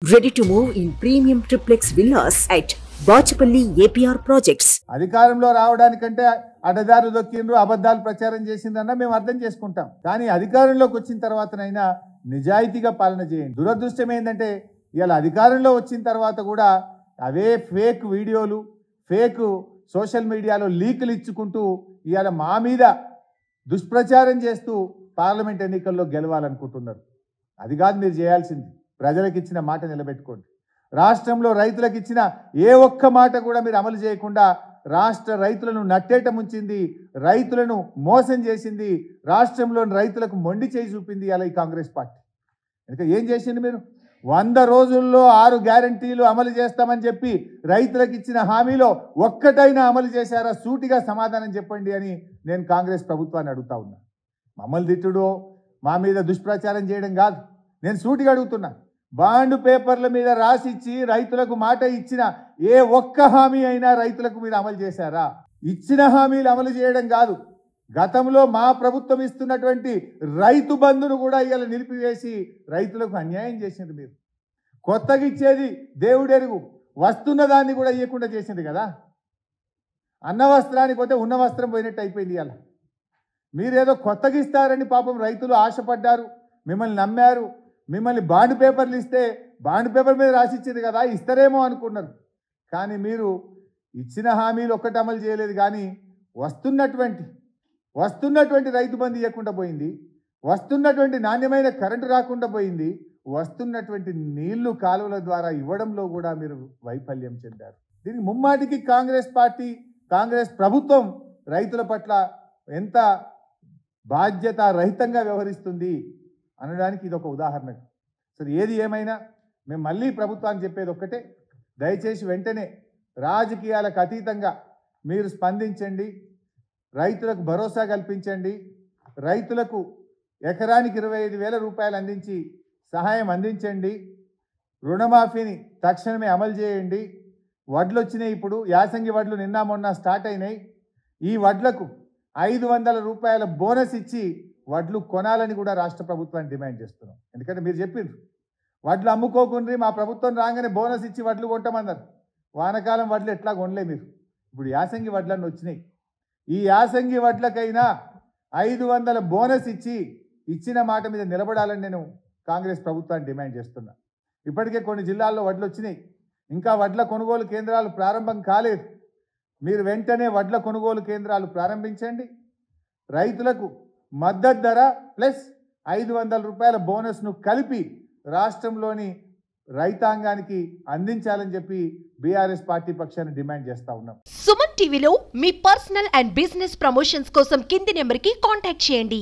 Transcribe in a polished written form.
Ready to move in premium triplex villas at Bachapalli APR Projects. అధికారంలో రావడానికంటే అడ్డదారు దొక్కిండ్రు అబద్ధాలు ప్రచారం చేసిందన్న మేము అర్థం చేసుకుంటాం. కానీ అధికారంలోకి వచ్చిన తర్వాతనైనా నిజాయితీగా పాలన చేయండి. దురదృష్టం ఏంటంటే ఇవాళ అధికారంలో వచ్చిన తర్వాత కూడా అవే ఫేక్ వీడియోలు, ఫేక్ సోషల్ మీడియాలో లీకులు ఇచ్చుకుంటూ ఇవాళ మా మీద దుష్ప్రచారం చేస్తూ పార్లమెంట్ ఎన్నికల్లో గెలవాలనుకుంటున్నారు. అది కాదు మీరు చేయాల్సింది. ప్రజలకు ఇచ్చిన మాట నిలబెట్టుకోండి. రాష్ట్రంలో రైతులకు ఇచ్చిన ఏ ఒక్క మాట కూడా మీరు అమలు చేయకుండా రాష్ట్ర రైతులను నట్టేట ముంచింది, రైతులను మోసం చేసింది, రాష్ట్రంలోని రైతులకు మొండి చేయి చూపింది అలా ఈ కాంగ్రెస్ పార్టీ. ఇంకా ఏం చేసింది మీరు? 100 రోజుల్లో 6 గ్యారంటీలు అమలు చేస్తామని చెప్పి రైతులకు ఇచ్చిన హామీలో ఒక్కటైనా అమలు చేశారా? సూటిగా సమాధానం చెప్పండి అని నేను కాంగ్రెస్ ప్రభుత్వాన్ని అడుగుతా ఉన్నా. మమ్మల్ని తిట్టుడో మా మీద దుష్ప్రచారం చేయడం కాదు, నేను సూటిగా అడుగుతున్నా. బాండ్ పేపర్ల మీద రాసిచ్చి రైతులకు మాట ఇచ్చిన ఏ ఒక్క హామీ అయినా రైతులకు మీరు అమలు చేశారా? ఇచ్చిన హామీలు అమలు చేయడం కాదు, గతంలో మా ప్రభుత్వం ఇస్తున్నటువంటి రైతు బంధును కూడా ఇవాళ నిలిపివేసి రైతులకు అన్యాయం చేసింది మీరు. కొత్తగా ఇచ్చేది దేవుడెరుగు, వస్తున్న దాన్ని కూడా ఇవ్వకుండా చేసింది కదా. అన్న వస్త్రానికి పోతే ఉన్న వస్త్రం పోయినట్టు అయిపోయింది. ఇవాళ మీరేదో కొత్తగా ఇస్తారని పాపం రైతులు ఆశపడ్డారు, మిమ్మల్ని నమ్మారు. మిమ్మల్ని బాండ్ పేపర్లు ఇస్తే బాండ్ పేపర్ మీద రాసిచ్చింది కదా, ఇస్తారేమో అనుకున్నారు. కానీ మీరు ఇచ్చిన హామీలు ఒక్కటి అమలు చేయలేదు. కానీ వస్తున్నటువంటి రైతు బంధు ఇవ్వకుండా పోయింది, వస్తున్నటువంటి నాణ్యమైన కరెంటు రాకుండా పోయింది, వస్తున్నటువంటి నీళ్లు కాలువల ద్వారా ఇవ్వడంలో కూడా మీరు వైఫల్యం చెందారు. దీనికి ముమ్మాటికి కాంగ్రెస్ పార్టీ, కాంగ్రెస్ ప్రభుత్వం రైతుల పట్ల ఎంత బాధ్యత రహితంగా వ్యవహరిస్తుంది అనడానికి ఇది ఒక ఉదాహరణ. సరే, ఏది ఏమైనా మేము మళ్ళీ ప్రభుత్వాన్ని చెప్పేది ఒక్కటే, దయచేసి వెంటనే రాజకీయాలకు అతీతంగా మీరు స్పందించండి, రైతులకు భరోసా కల్పించండి, రైతులకు ఎకరానికి 25,000 రూపాయలు అందించి సహాయం అందించండి, రుణమాఫీని తక్షణమే అమలు చేయండి. వడ్లు వచ్చినాయి, ఇప్పుడు యాసంగి వడ్లు నిన్న మొన్న స్టార్ట్ అయినాయి. ఈ వడ్లకు 500 రూపాయల బోనస్ ఇచ్చి వడ్లు కొనాలని కూడా రాష్ట్ర ప్రభుత్వాన్ని డిమాండ్ చేస్తున్నాం. ఎందుకంటే మీరు చెప్పిండ్రు వడ్లు అమ్ముకోకుండ్రి, మా ప్రభుత్వం రాగానే బోనస్ ఇచ్చి వడ్లు కొంటామన్నారు. వానకాలం వడ్లు ఎట్లా కొనలే మీరు, ఇప్పుడు యాసంగి వడ్లన్నీ వచ్చినాయి. ఈ యాసంగి వడ్లకైనా 500 బోనస్ ఇచ్చిన మాట మీద నిలబడాలని నేను కాంగ్రెస్ ప్రభుత్వాన్ని డిమాండ్ చేస్తున్నా. ఇప్పటికే కొన్ని జిల్లాల్లో వడ్లు వచ్చినాయి, ఇంకా వడ్ల కొనుగోలు కేంద్రాలు ప్రారంభం కాలేదు. మీరు వెంటనే వడ్ల కొనుగోలు కేంద్రాలు ప్రారంభించండి. రైతులకు మద్దతు ధర ప్లస్ 500 రూపాయల బోనస్ను కలిపి రాష్ట్రంలోని రైతాంగానికి అందించాలని చెప్పి బీఆర్ఎస్ పార్టీ పక్షాన్ని డిమాండ్ చేస్తా ఉన్నాం. సుమన్ టీవీలో మీ పర్సనల్ అండ్ బిజినెస్ ప్రమోషన్స్ కోసం కింది నెంబర్కి కాంటాక్ట్ చేయండి.